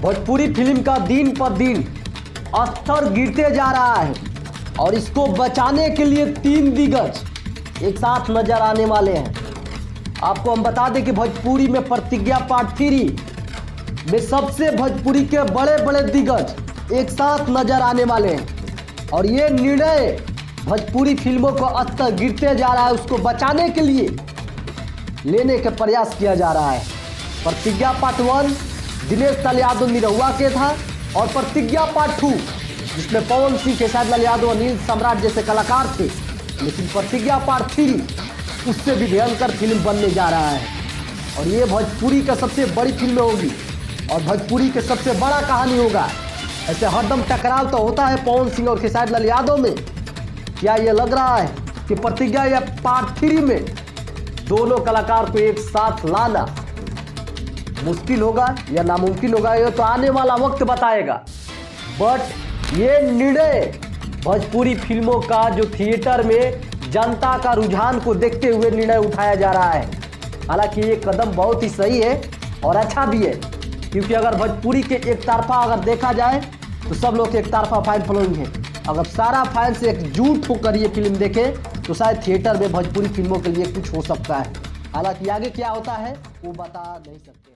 Bhojpuri film का दिन पर दिन स्तर गिरते जा रहा है और इसको बचाने के लिए 3 दिग्गज एक साथ नजर आने वाले हैं। आपको हम बता दें कि भोजपुरी में प्रतिज्ञा पार्ट 3 में सबसे भोजपुरी के बड़े बड़े दिग्गज एक साथ नजर आने वाले हैं और ये निर्णय भोजपुरी फिल्मों का स्तर गिरते जा रहा है उसको बचाने के लिए लेने का प्रयास किया जा रहा है। प्रतिज्ञा पार्ट 1 दिनेश लाल यादव निरहुआ के था और प्रतिज्ञा पार्ट 2 जिसमें पवन सिंह, खेसारी लाल यादव, अनिल सम्राट जैसे कलाकार थे, लेकिन प्रतिज्ञा पार्ट 3 उससे भी भयंकर फिल्म बनने जा रहा है और ये भोजपुरी का सबसे बड़ी फिल्म होगी और भोजपुरी के सबसे बड़ा कहानी होगा। ऐसे हरदम टकराव तो होता है पवन सिंह और खेसारी लाल यादव में। क्या ये लग रहा है कि प्रतिज्ञा या पार्ट 3 में दोनों कलाकार को एक साथ लाना मुश्किल होगा या नामुमकिन होगा, ये तो आने वाला वक्त बताएगा। बट ये निर्णय भोजपुरी फिल्मों का जो थिएटर में जनता का रुझान को देखते हुए निर्णय उठाया जा रहा है। हालांकि ये कदम बहुत ही सही है और अच्छा भी है, क्योंकि अगर भोजपुरी के एक तरफा अगर देखा जाए तो सब लोग एक तरफा फैन फॉलोइंग है। अगर सारा फैंस एकजुट होकर ये फिल्म देखे तो शायद थिएटर में भोजपुरी फिल्मों के लिए कुछ हो सकता है। हालांकि आगे क्या होता है वो बता नहीं सकते।